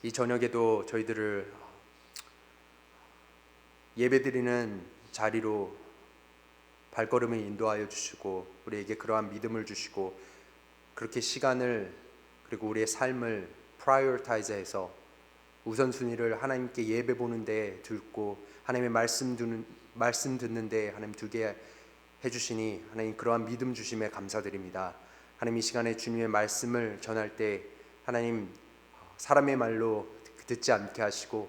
이 저녁에도 저희들을 예배드리는 자리로 발걸음을 인도하여 주시고 우리에게 그러한 믿음을 주시고 그렇게 시간을 그리고 우리의 삶을 프라이어타이즈해서 우선순위를 하나님께 예배 보는 데 두고 하나님의 말씀 듣는 데 하나님 두게 해주시니 하나님 그러한 믿음 주심에 감사드립니다. 하나님 이 시간에 주님의 말씀을 전할 때 하나님 사람의 말로 듣지 않게 하시고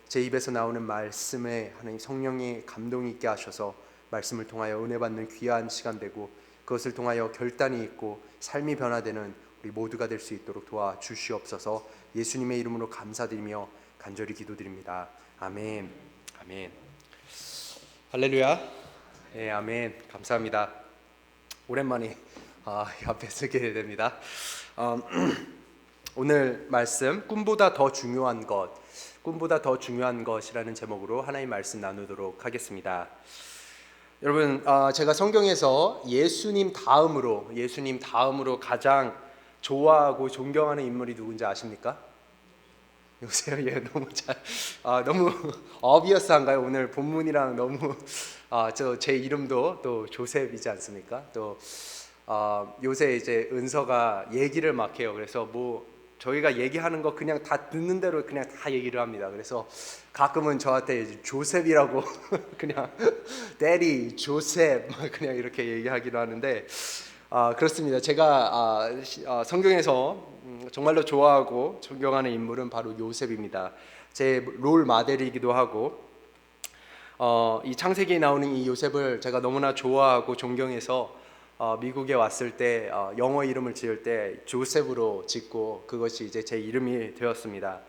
제 입에서 나오는 말씀에 하나님 성령의 감동이 있게 하셔서 말씀을 통하여 은혜 받는 귀한 시간 되고 그것을 통하여 결단이 있고 삶이 변화되는 우리 모두가 될 수 있도록 도와주시옵소서. 예수님의 이름으로 감사드리며 간절히 기도드립니다. 아멘. 아멘. 할렐루야. 네, 아멘. 감사합니다. 오랜만에 앞에 서게 됩니다. 오늘 말씀 꿈보다 더 중요한 것이라는 제목으로 하나님의 말씀 나누도록 하겠습니다. 여러분, 제가 성경에서 예수님 다음으로 가장 좋아하고 존경하는 인물이 누군지 아십니까? 여보세요? 예, 너무 obvious한가요? 오늘 본문이랑 너무 제 이름도 또 조셉이지 않습니까? 또 요새 이제 은서가 얘기를 막 해요. 그래서 저희가 얘기하는 거 그냥 다 듣는 대로 그냥 다 얘기를 합니다. 그래서 가끔은 저한테 이제 조셉이라고 그냥 데디 조셉 그냥 이렇게 얘기하기도 하는데 그렇습니다. 제가 성경에서 정말로 좋아하고 존경하는 인물은 바로 요셉입니다. 제 롤 모델이기도 하고 이 창세기에 나오는 이 요셉을 제가 너무나 좋아하고 존경해서 미국에 왔을 때 영어 이름을 지을 때 조셉으로 짓고 그것이 이제 제 이름이 되었습니다.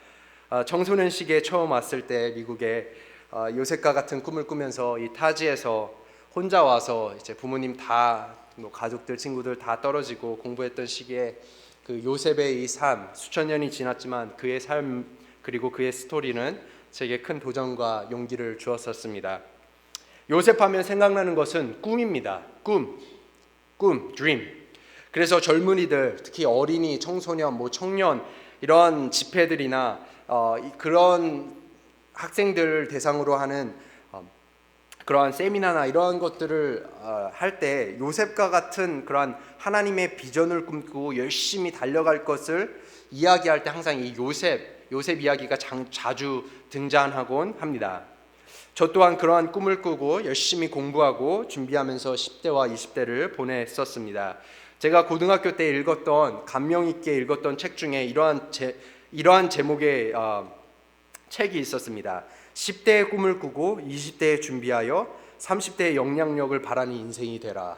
청소년 시기에 처음 왔을 때 미국에 요셉과 같은 꿈을 꾸면서 이 타지에서 혼자 와서 이제 부모님 다 가족들 친구들 다 떨어지고 공부했던 시기에 그 요셉의 이 삶 수천 년이 지났지만 그의 삶 그리고 그의 스토리는 제게 큰 도전과 용기를 주었었습니다. 요셉하면 생각나는 것은 꿈입니다. 꿈, dream. 그래서 젊은이들, 특히 어린이, 청소년, 청년 이런 집회들이나 그런 학생들 대상으로 하는 그러한 세미나나 이러한 것들을 할 때 요셉과 같은 그러한 하나님의 비전을 꿈꾸고 열심히 달려갈 것을 이야기할 때 항상 이 요셉 이야기가 자주 등장하곤 합니다. 저 또한 그러한 꿈을 꾸고 열심히 공부하고 준비하면서 10대와 20대를 보냈었습니다. 제가 고등학교 때 감명 있게 읽었던 책 중에 이러한 제목의 책이 있었습니다. 10대의 꿈을 꾸고 20대에 준비하여 30대의 영향력을 바라는 인생이 되라.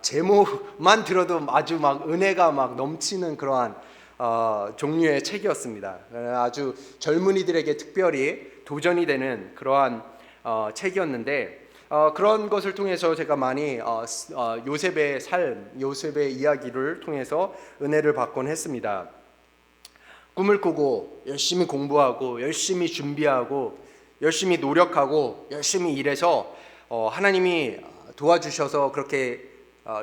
제목만 들어도 아주 막 은혜가 막 넘치는 그러한 종류의 책이었습니다. 아주 젊은이들에게 특별히 도전이 되는 그러한 책이었는데 그런 것을 통해서 제가 많이 요셉의 삶, 요셉의 이야기를 통해서 은혜를 받곤 했습니다. 꿈을 꾸고 열심히 공부하고 열심히 준비하고 열심히 노력하고 열심히 일해서 하나님이 도와주셔서 그렇게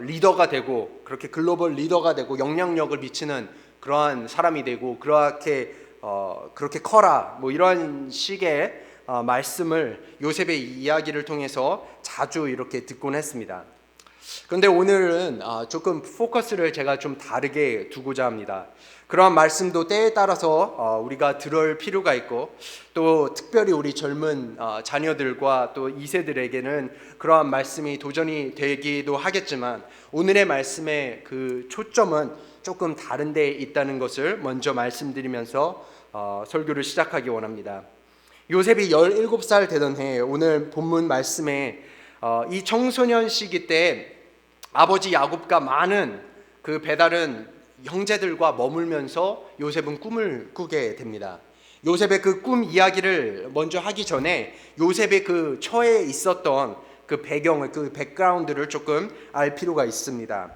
리더가 되고 그렇게 글로벌 리더가 되고 영향력을 미치는 그러한 사람이 되고 그렇게 커라 이런 식의 말씀을 요셉의 이야기를 통해서 자주 이렇게 듣곤 했습니다. 그런데 오늘은 조금 포커스를 제가 좀 다르게 두고자 합니다. 그러한 말씀도 때에 따라서 우리가 들을 필요가 있고 또 특별히 우리 젊은 자녀들과 또 2세들에게는 그러한 말씀이 도전이 되기도 하겠지만 오늘의 말씀의 그 초점은 조금 다른 데 있다는 것을 먼저 말씀드리면서 설교를 시작하기 원합니다. 요셉이 17살 되던 해 오늘 본문 말씀에 이 청소년 시기 때 아버지 야곱과 많은 그 배다른 형제들과 머물면서 요셉은 꿈을 꾸게 됩니다. 요셉의 그 꿈 이야기를 먼저 하기 전에 요셉의 그 처해 있었던 그 배경을 그 백그라운드를 조금 알 필요가 있습니다.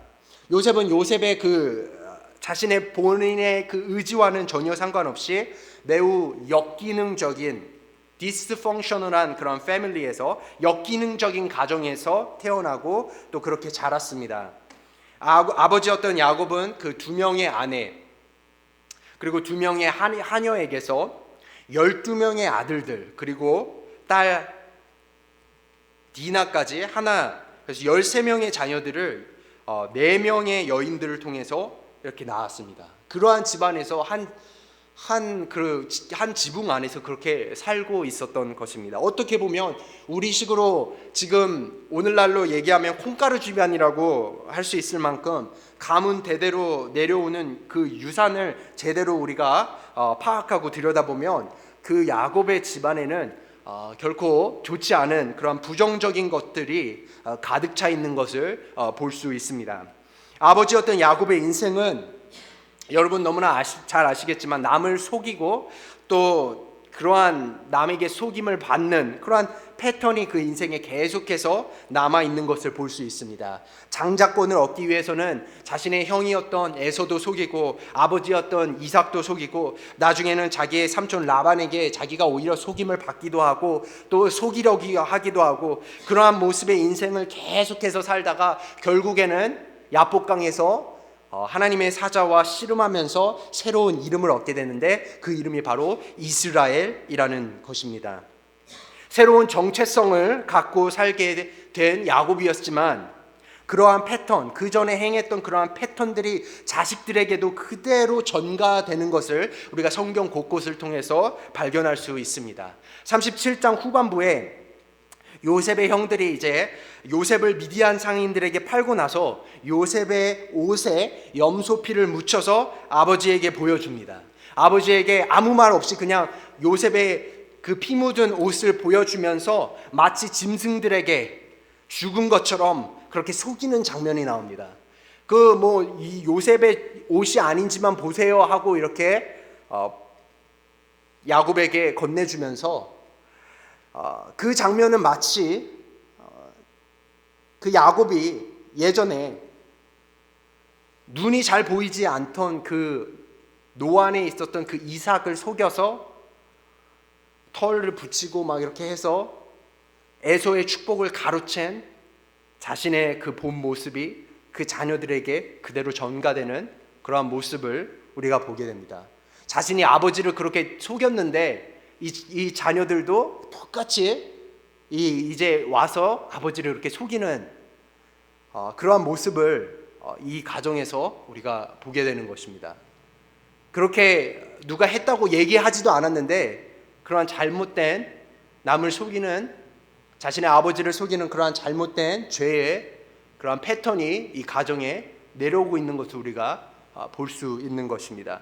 요셉의 그 자신의 본인의 그 의지와는 전혀 상관없이 매우 역기능적인 디스펑셔널한 그런 패밀리에서 역기능적인 가정에서 태어나고 또 그렇게 자랐습니다. 아버지였던 야곱은 그 두 명의 아내 그리고 두 명의 하녀에게서 12명의 아들들 그리고 딸 디나까지 그래서 13명의 자녀들을 4명의 여인들을 통해서 이렇게 낳았습니다. 그러한 집안에서 한 지붕 안에서 그렇게 살고 있었던 것입니다. 어떻게 보면 우리식으로 지금 오늘날로 얘기하면 콩가루 집안이라고 할 수 있을 만큼 가문 대대로 내려오는 그 유산을 제대로 우리가 파악하고 들여다보면 그 야곱의 집안에는 결코 좋지 않은 그런 부정적인 것들이 가득 차 있는 것을 볼 수 있습니다. 아버지였던 야곱의 인생은 여러분 너무나 잘 아시겠지만 남을 속이고 또 그러한 남에게 속임을 받는 그러한 패턴이 그 인생에 계속해서 남아있는 것을 볼 수 있습니다. 장자권을 얻기 위해서는 자신의 형이었던 에서도 속이고 아버지였던 이삭도 속이고 나중에는 자기의 삼촌 라반에게 자기가 오히려 속임을 받기도 하고 또 속이려고 하기도 하고 그러한 모습의 인생을 계속해서 살다가 결국에는 야복강에서 하나님의 사자와 씨름하면서 새로운 이름을 얻게 되는데 그 이름이 바로 이스라엘이라는 것입니다. 새로운 정체성을 갖고 살게 된 야곱이었지만 그러한 패턴, 그 전에 행했던 그러한 패턴들이 자식들에게도 그대로 전가되는 것을 우리가 성경 곳곳을 통해서 발견할 수 있습니다. 37장 후반부에 요셉의 형들이 이제 요셉을 미디안 상인들에게 팔고 나서 요셉의 옷에 염소피를 묻혀서 아버지에게 보여줍니다. 아버지에게 아무 말 없이 그냥 요셉의 그 피 묻은 옷을 보여주면서 마치 짐승들에게 죽은 것처럼 그렇게 속이는 장면이 나옵니다. 이 요셉의 옷이 아닌지만 보세요 하고 이렇게 야곱에게 건네주면서 그 장면은 마치 그 야곱이 예전에 눈이 잘 보이지 않던 그 노안에 있었던 그 이삭을 속여서 털을 붙이고 막 이렇게 해서 에서의 축복을 가로챈 자신의 그 본 모습이 그 자녀들에게 그대로 전가되는 그러한 모습을 우리가 보게 됩니다. 자신이 아버지를 그렇게 속였는데 이 자녀들도 똑같이 이제 와서 아버지를 이렇게 속이는 그러한 모습을 이 가정에서 우리가 보게 되는 것입니다. 그렇게 누가 했다고 얘기하지도 않았는데 그러한 잘못된 남을 속이는 자신의 아버지를 속이는 그러한 잘못된 죄의 그러한 패턴이 이 가정에 내려오고 있는 것을 우리가 볼 수 있는 것입니다.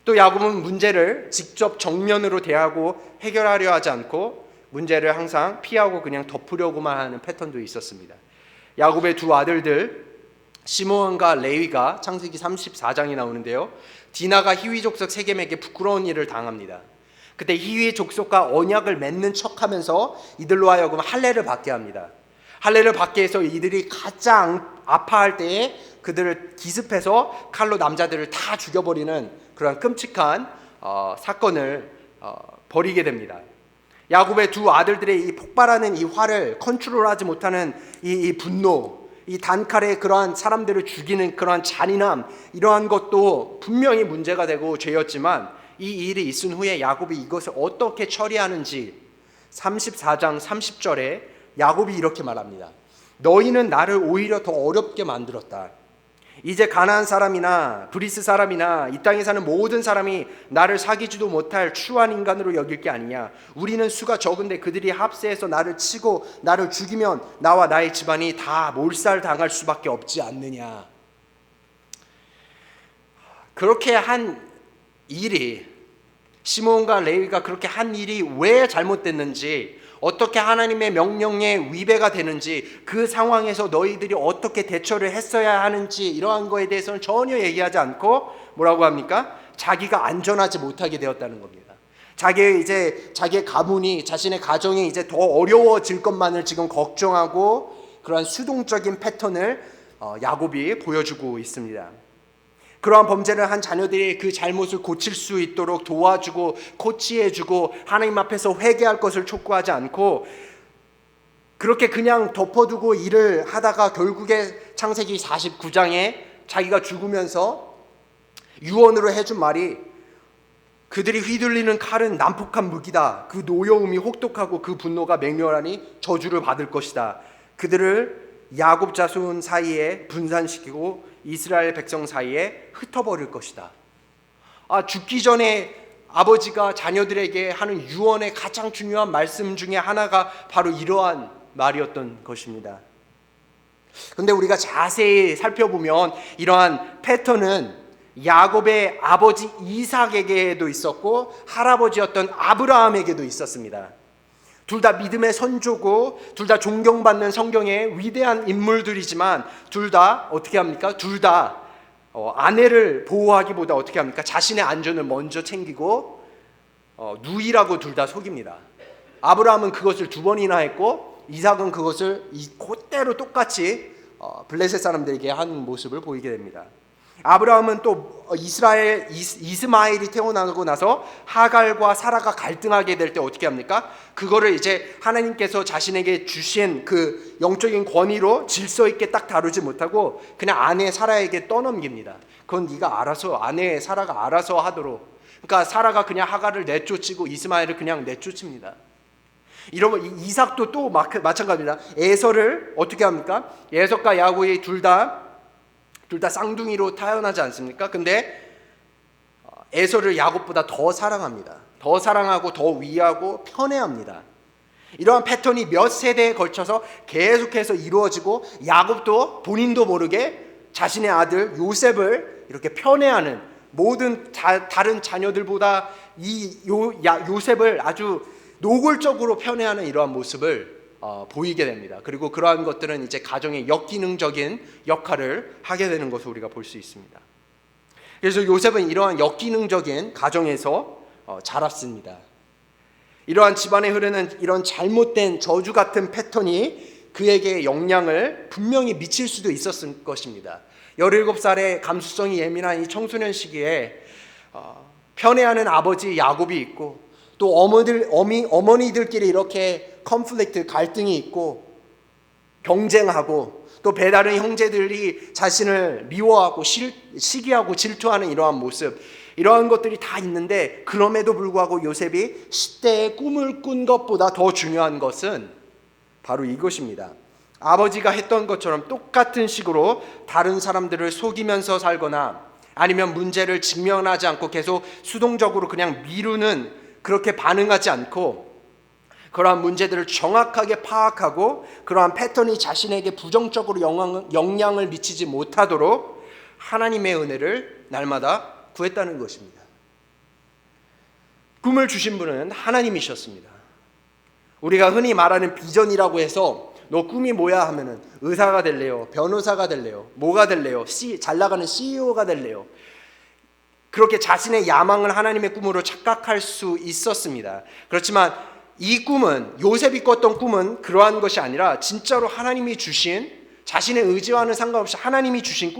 또 야곱은 문제를 직접 정면으로 대하고 해결하려 하지 않고 문제를 항상 피하고 그냥 덮으려고만 하는 패턴도 있었습니다. 야곱의 두 아들들 시므온과 레위가 창세기 34장에 나오는데요. 디나가 히위 족속 세겜에게 부끄러운 일을 당합니다. 그때 히위 족속과 언약을 맺는 척하면서 이들로 하여금 할례를 받게 합니다. 할례를 받게 해서 이들이 가장 아파할 때에 그들을 기습해서 칼로 남자들을 다 죽여버리는 그런 끔찍한 사건을 벌이게 됩니다. 야곱의 두 아들들의 이 폭발하는 이 화를 컨트롤하지 못하는 이 분노, 이 단칼에 그러한 사람들을 죽이는 그러한 잔인함, 이러한 것도 분명히 문제가 되고 죄였지만 이 일이 있은 후에 야곱이 이것을 어떻게 처리하는지 34장 30절에 야곱이 이렇게 말합니다. 너희는 나를 오히려 더 어렵게 만들었다. 이제 가나안 사람이나 브리스 사람이나 이 땅에 사는 모든 사람이 나를 사귀지도 못할 추한 인간으로 여길 게 아니냐. 우리는 수가 적은데 그들이 합세해서 나를 치고 나를 죽이면 나와 나의 집안이 다 몰살당할 수밖에 없지 않느냐. 그렇게 한 일이, 시므온과 레위가 그렇게 한 일이 왜 잘못됐는지, 어떻게 하나님의 명령에 위배가 되는지, 그 상황에서 너희들이 어떻게 대처를 했어야 하는지, 이러한 거에 대해서는 전혀 얘기하지 않고 뭐라고 합니까? 자기가 안전하지 못하게 되었다는 겁니다. 자기의 가문이, 자신의 가정이 이제 더 어려워질 것만을 지금 걱정하고 그러한 수동적인 패턴을 야곱이 보여주고 있습니다. 그러한 범죄를 한 자녀들이 그 잘못을 고칠 수 있도록 도와주고 코치해주고 하나님 앞에서 회개할 것을 촉구하지 않고 그렇게 그냥 덮어두고 일을 하다가 결국에 창세기 49장에 자기가 죽으면서 유언으로 해준 말이 그들이 휘둘리는 칼은 난폭한 무기다. 그 노여움이 혹독하고 그 분노가 맹렬하니 저주를 받을 것이다. 그들을 야곱 자손 사이에 분산시키고 이스라엘 백성 사이에 흩어버릴 것이다. 죽기 전에 아버지가 자녀들에게 하는 유언의 가장 중요한 말씀 중에 하나가 바로 이러한 말이었던 것입니다. 근데 우리가 자세히 살펴보면 이러한 패턴은 야곱의 아버지 이삭에게도 있었고 할아버지였던 아브라함에게도 있었습니다. 둘 다 믿음의 선조고 둘 다 존경받는 성경의 위대한 인물들이지만 둘 다 어떻게 합니까? 둘 다 아내를 보호하기보다 어떻게 합니까? 자신의 안전을 먼저 챙기고 누이라고 둘 다 속입니다. 아브라함은 그것을 2번이나 했고 이삭은 그것을 그대로 똑같이 블레셋 사람들에게 한 모습을 보이게 됩니다. 아브라함은 또 이스마엘이 태어나고 나서 하갈과 사라가 갈등하게 될 때 어떻게 합니까? 그거를 이제 하나님께서 자신에게 주신 그 영적인 권위로 질서 있게 딱 다루지 못하고 그냥 아내 사라에게 떠넘깁니다. 그건 네가 알아서, 아내 사라가 알아서 하도록. 그러니까 사라가 그냥 하갈을 내쫓고 이스마엘을 그냥 내쫓습니다. 이러면 이삭도 또 마찬가지입니다. 에서를 어떻게 합니까? 에서과 야곱이 둘 다 쌍둥이로 태어나지 않습니까? 근데 에서를 야곱보다 더 사랑합니다. 더 사랑하고 더 위하고 편애합니다. 이러한 패턴이 몇 세대에 걸쳐서 계속해서 이루어지고 야곱도 본인도 모르게 자신의 아들 요셉을 이렇게 편애하는, 모든 다른 자녀들보다 요셉을 아주 노골적으로 편애하는 이러한 모습을 보이게 됩니다. 그리고 그러한 것들은 이제 가정의 역기능적인 역할을 하게 되는 것을 우리가 볼 수 있습니다. 그래서 요셉은 이러한 역기능적인 가정에서 자랐습니다. 이러한 집안에 흐르는 이런 잘못된 저주 같은 패턴이 그에게 영향을 분명히 미칠 수도 있었을 것입니다. 17살의 감수성이 예민한 이 청소년 시기에 편애하는 아버지 야곱이 있고 또 어머니들끼리 이렇게 갈등이 있고 경쟁하고 또 배다른 형제들이 자신을 미워하고 시기하고 질투하는 이러한 모습, 이러한 것들이 다 있는데 그럼에도 불구하고 요셉이 10대의 꿈을 꾼 것보다 더 중요한 것은 바로 이것입니다. 아버지가 했던 것처럼 똑같은 식으로 다른 사람들을 속이면서 살거나 아니면 문제를 직면하지 않고 계속 수동적으로 그냥 미루는, 그렇게 반응하지 않고 그러한 문제들을 정확하게 파악하고 그러한 패턴이 자신에게 부정적으로 영향을 미치지 못하도록 하나님의 은혜를 날마다 구했다는 것입니다. 꿈을 주신 분은 하나님이셨습니다. 우리가 흔히 말하는 비전이라고 해서 너 꿈이 뭐야 하면은 의사가 될래요, 변호사가 될래요, 뭐가 될래요, 잘 나가는 CEO가 될래요. 그렇게 자신의 야망을 하나님의 꿈으로 착각할 수 있었습니다. 그렇지만 이 꿈은, 요셉이 꿨던 꿈은 그러한 것이 아니라 진짜로 하나님이 주신, 자신의 의지와는 상관없이 하나님이 주신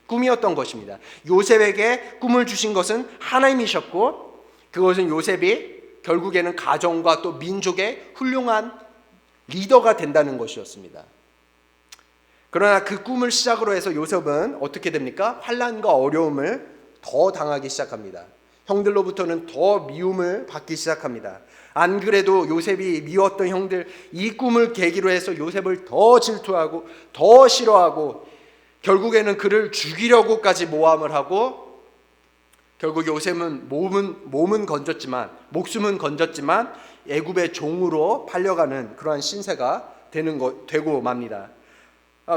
꿈이었던 것입니다. 요셉에게 꿈을 주신 것은 하나님이셨고 그것은 요셉이 결국에는 가정과 또 민족의 훌륭한 리더가 된다는 것이었습니다. 그러나 그 꿈을 시작으로 해서 요셉은 어떻게 됩니까? 환난과 어려움을 더 당하기 시작합니다. 형들로부터는 더 미움을 받기 시작합니다. 안 그래도 요셉이 미웠던 형들, 이 꿈을 계기로 해서 요셉을 더 질투하고 더 싫어하고 결국에는 그를 죽이려고까지 모함을 하고 결국 요셉은 목숨은 건졌지만 애굽의 종으로 팔려가는 그러한 신세가 되고 맙니다.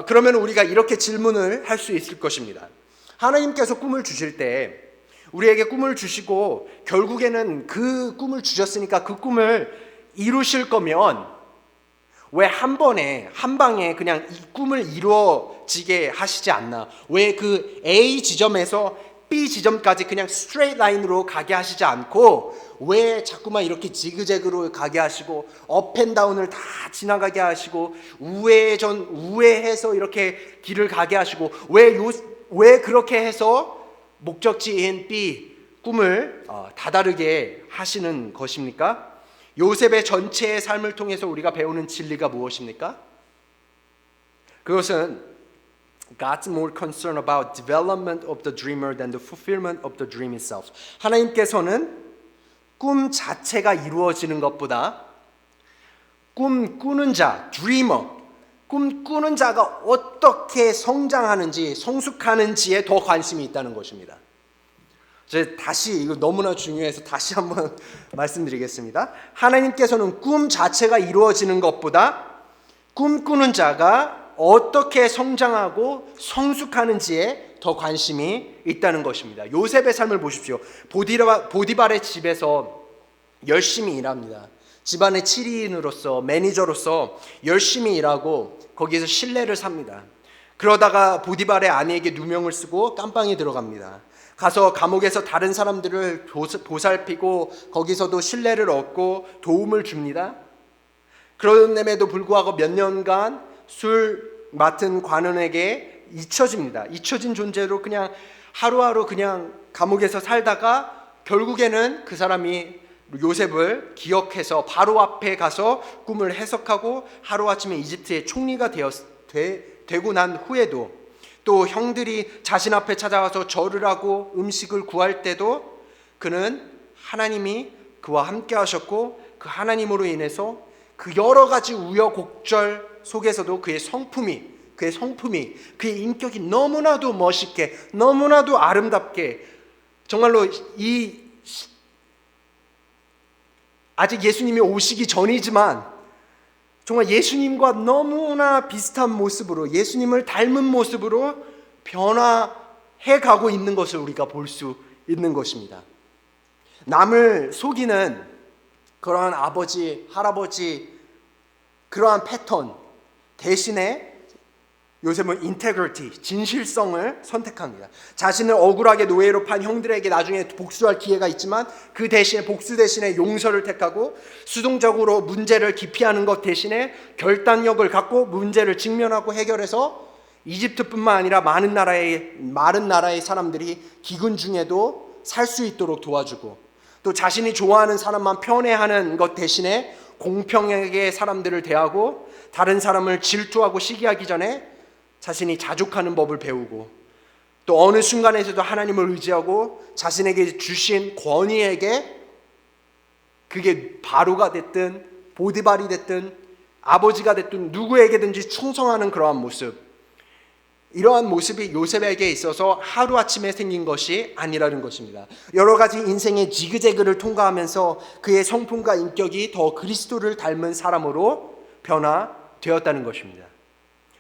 그러면 우리가 이렇게 질문을 할 수 있을 것입니다. 하나님께서 꿈을 주실 때 우리에게 꿈을 주시고 결국에는 그 꿈을 주셨으니까 그 꿈을 이루실 거면 왜 한 방에 그냥 이 꿈을 이루어지게 하시지 않나? 왜 그 A 지점에서 B 지점까지 그냥 스트레이트 라인으로 가게 하시지 않고 왜 자꾸만 이렇게 지그재그로 가게 하시고 업앤다운을 다 지나가게 하시고 우회해서 이렇게 길을 가게 하시고 왜 그렇게 해서 목적지인 B 꿈을 다다르게 하시는 것입니까? 요셉의 전체의 삶을 통해서 우리가 배우는 진리가 무엇입니까? 그것은 God's more concerned about development of the dreamer than the fulfillment of the dream itself. 하나님께서는 꿈 자체가 이루어지는 것보다 꿈 꾸는 자, dreamer, 꿈 꾸는 자가 어떻게 성장하는지, 성숙하는지에 더 관심이 있다는 것입니다. 제가 다시 이거 너무나 중요해서 다시 한번 말씀드리겠습니다. 하나님께서는 꿈 자체가 이루어지는 것보다 꿈꾸는 자가 어떻게 성장하고 성숙하는지에 더 관심이 있다는 것입니다. 요셉의 삶을 보십시오. 보디발의 집에서 열심히 일합니다. 집안의 7인으로서 매니저로서 열심히 일하고 거기에서 신뢰를 삽니다. 그러다가 보디발의 아내에게 누명을 쓰고 깜빵에 들어갑니다. 가서 감옥에서 다른 사람들을 보살피고 거기서도 신뢰를 얻고 도움을 줍니다. 그럼에도 불구하고 몇 년간 술 맡은 관원에게 잊혀집니다. 잊혀진 존재로 그냥 하루하루 그냥 감옥에서 살다가 결국에는 그 사람이 요셉을 기억해서 바로 앞에 가서 꿈을 해석하고 하루아침에 이집트의 총리가 되고 난 후에도 또 형들이 자신 앞에 찾아와서 절을 하고 음식을 구할 때도 그는 하나님이 그와 함께 하셨고 그 하나님으로 인해서 그 여러 가지 우여곡절 속에서도 그의 성품이 그의 인격이 너무나도 멋있게 너무나도 아름답게 정말로 아직 예수님이 오시기 전이지만 정말 예수님과 너무나 비슷한 모습으로 예수님을 닮은 모습으로 변화해 가고 있는 것을 우리가 볼 수 있는 것입니다. 남을 속이는 그러한 아버지, 할아버지 그러한 패턴 대신에 요셉은 integrity, 진실성을 선택합니다. 자신을 억울하게 노예로 판 형들에게 나중에 복수할 기회가 있지만 그 대신에 복수 대신에 용서를 택하고 수동적으로 문제를 기피하는 것 대신에 결단력을 갖고 문제를 직면하고 해결해서 이집트뿐만 아니라 많은 나라의 사람들이 기근 중에도 살 수 있도록 도와주고 또 자신이 좋아하는 사람만 편애하는 것 대신에 공평하게 사람들을 대하고 다른 사람을 질투하고 시기하기 전에 자신이 자족하는 법을 배우고 또 어느 순간에서도 하나님을 의지하고 자신에게 주신 권위에게 그게 바로가 됐든 보디발이 됐든 아버지가 됐든 누구에게든지 충성하는 그러한 모습, 이러한 모습이 요셉에게 있어서 하루아침에 생긴 것이 아니라는 것입니다. 여러 가지 인생의 지그재그를 통과하면서 그의 성품과 인격이 더 그리스도를 닮은 사람으로 변화되었다는 것입니다.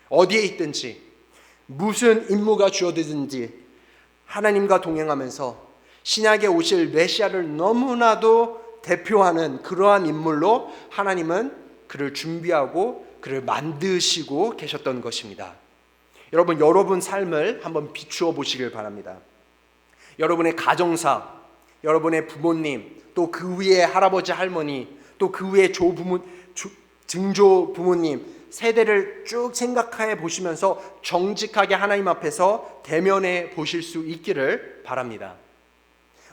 어디에 있든지 무슨 임무가 주어지든지 하나님과 동행하면서 신약에 오실 메시아를 너무나도 대표하는 그러한 인물로 하나님은 그를 준비하고 그를 만드시고 계셨던 것입니다. 여러분 삶을 한번 비추어 보시길 바랍니다. 여러분의 가정사, 여러분의 부모님, 또 그 위에 할아버지 할머니, 또 그 위에 증조 부모님 세대를 쭉 생각해 보시면서 정직하게 하나님 앞에서 대면해 보실 수 있기를 바랍니다.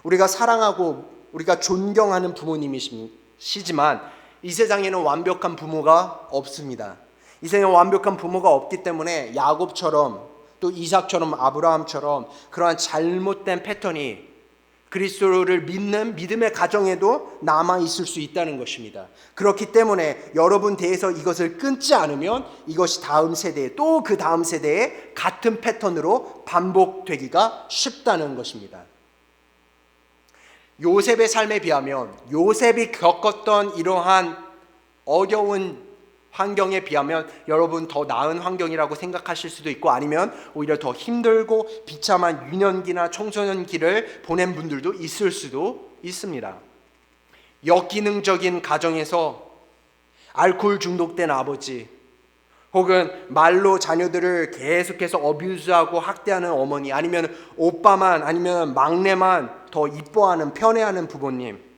우리가 사랑하고 우리가 존경하는 부모님이시지만 이 세상에는 완벽한 부모가 없습니다. 이 세상에 완벽한 부모가 없기 때문에 야곱처럼 또 이삭처럼 아브라함처럼 그러한 잘못된 패턴이 그리스도를 믿는 믿음의 가정에도 남아 있을 수 있다는 것입니다. 그렇기 때문에 여러분 대해서 이것을 끊지 않으면 이것이 다음 세대에 또 그 다음 세대에 같은 패턴으로 반복되기가 쉽다는 것입니다. 요셉의 삶에 비하면 요셉이 겪었던 이러한 어려운 환경에 비하면 여러분 더 나은 환경이라고 생각하실 수도 있고 아니면 오히려 더 힘들고 비참한 유년기나 청소년기를 보낸 분들도 있을 수도 있습니다. 역기능적인 가정에서 알코올 중독된 아버지 혹은 말로 자녀들을 계속해서 어뷰즈하고 학대하는 어머니 아니면 오빠만 아니면 막내만 더 이뻐하는 편애하는 부모님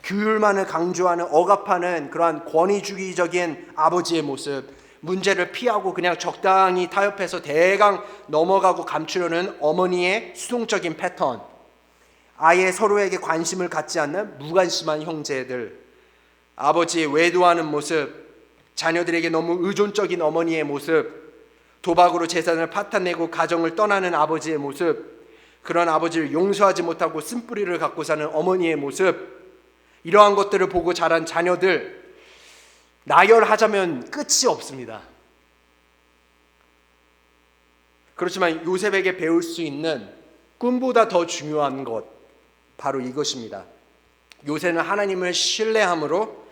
규율만을 강조하는 억압하는 그러한 권위주의적인 아버지의 모습 문제를 피하고 그냥 적당히 타협해서 대강 넘어가고 감추려는 어머니의 수동적인 패턴 아예 서로에게 관심을 갖지 않는 무관심한 형제들 아버지의 외도하는 모습 자녀들에게 너무 의존적인 어머니의 모습 도박으로 재산을 파탄내고 가정을 떠나는 아버지의 모습, 그런 아버지를 용서하지 못하고 쓴뿌리를 갖고 사는 어머니의 모습, 이러한 것들을 보고 자란 자녀들, 나열하자면 끝이 없습니다. 그렇지만 요셉에게 배울 수 있는 꿈보다 더 중요한 것, 바로 이것입니다. 요셉은 하나님을 신뢰함으로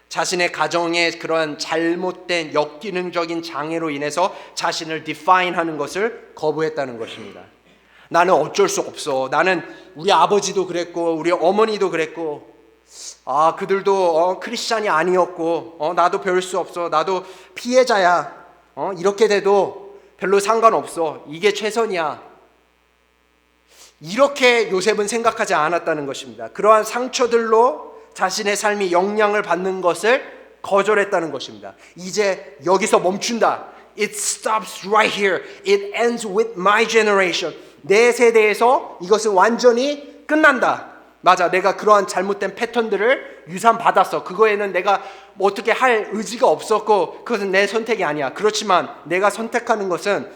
자신의 가정의 그러한 잘못된 역기능적인 장애로 인해서 자신을 디파인하는 것을 거부했다는 것입니다. 나는 어쩔 수 없어. 나는 우리 아버지도 그랬고 우리 어머니도 그랬고 그들도 크리스찬이 아니었고 나도 별 수 없어. 나도 피해자야. 이렇게 돼도 별로 상관없어. 이게 최선이야. 이렇게 요셉은 생각하지 않았다는 것입니다. 그러한 상처들로 자신의 삶이 영향을 받는 것을 거절했다는 것입니다. 이제 여기서 멈춘다. It stops right here. It ends with my generation. 내 세대에서 이것은 완전히 끝난다. 맞아, 내가 그러한 잘못된 패턴들을 유산받았어. 그거에는 내가 뭐 어떻게 할 의지가 없었고 그것은 내 선택이 아니야. 그렇지만 내가 선택하는 것은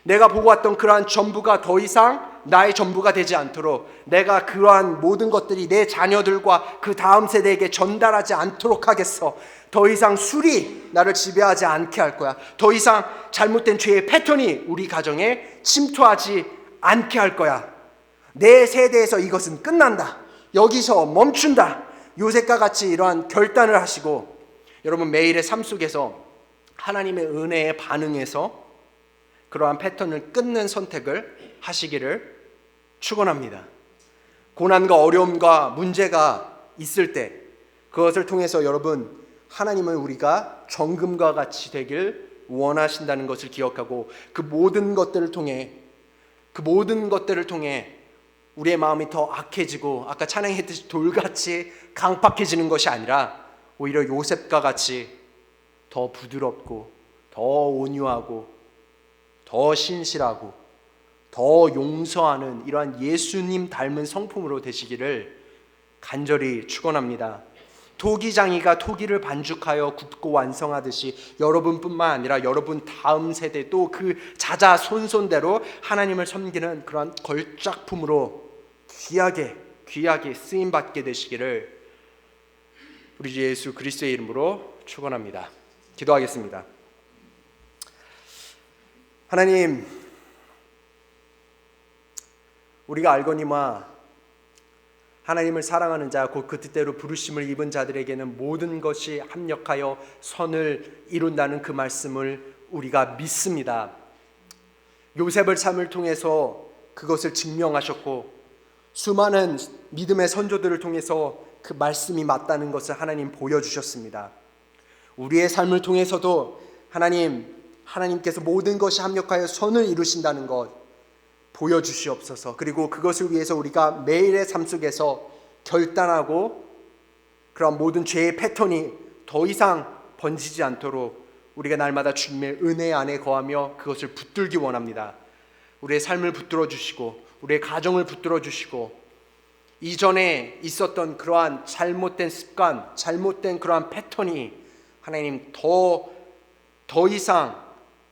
내가 보고 왔던 그러한 전부가 더 이상 나의 전부가 되지 않도록, 내가 그러한 모든 것들이 내 자녀들과 그 다음 세대에게 전달하지 않도록 하겠어. 더 이상 술이 나를 지배하지 않게 할 거야. 더 이상 잘못된 죄의 패턴이 우리 가정에 침투하지 않게 할 거야. 내 세대에서 이것은 끝난다. 여기서 멈춘다. 요셉과 같이 이러한 결단을 하시고, 여러분 매일의 삶 속에서 하나님의 은혜에 반응해서 그러한 패턴을 끊는 선택을 하시기를 축원합니다. 고난과 어려움과 문제가 있을 때 그것을 통해서 여러분, 하나님은 우리가 정금과 같이 되길 원하신다는 것을 기억하고, 그 모든 것들을 통해 우리의 마음이 더 악해지고 아까 찬양했듯이 돌같이 강팍해지는 것이 아니라 오히려 요셉과 같이 더 부드럽고 더 온유하고 더 신실하고 더 용서하는 이러한 예수님 닮은 성품으로 되시기를 간절히 축원합니다. 토기장이가 토기를 반죽하여 굽고 완성하듯이 여러분뿐만 아니라 여러분 다음 세대 또 그 자자손손대로 하나님을 섬기는 그러한 걸작품으로 귀하게 쓰임받게 되시기를 우리 주 예수 그리스도의 이름으로 축원합니다. 기도하겠습니다. 하나님, 우리가 알거니와 하나님을 사랑하는 자, 곧 그 뜻대로 부르심을 입은 자들에게는 모든 것이 합력하여 선을 이룬다는 그 말씀을 우리가 믿습니다. 요셉의 삶을 통해서 그것을 증명하셨고, 수많은 믿음의 선조들을 통해서 그 말씀이 맞다는 것을 하나님 보여주셨습니다. 우리의 삶을 통해서도 하나님께서 모든 것이 합력하여 선을 이루신다는 것 보여주시옵소서. 그리고 그것을 위해서 우리가 매일의 삶 속에서 결단하고 그런 모든 죄의 패턴이 더 이상 번지지 않도록 우리가 날마다 주님의 은혜 안에 거하며 그것을 붙들기 원합니다. 우리의 삶을 붙들어 주시고 우리의 가정을 붙들어 주시고, 이전에 있었던 그러한 잘못된 습관, 잘못된 그러한 패턴이 하나님 더 이상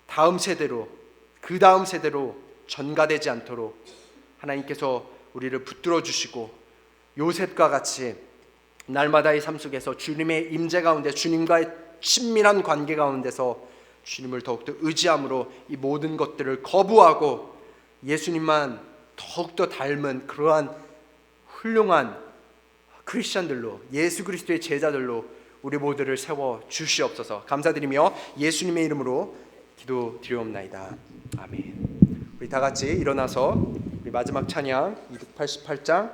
다음 세대로, 그 다음 세대로 전가되지 않도록 하나님께서 우리를 붙들어 주시고, 요셉과 같이 날마다의 삶 속에서 주님의 임재 가운데, 주님과의 친밀한 관계 가운데서 주님을 더욱더 의지함으로 이 모든 것들을 거부하고 예수님만 더욱더 닮은 그러한 훌륭한 크리스천들로, 예수 그리스도의 제자들로 우리 모두를 세워 주시옵소서. 감사드리며 예수님의 이름으로 기도드리옵나이다. 아멘. 우리 다 같이 일어나서 우리 마지막 찬양 288장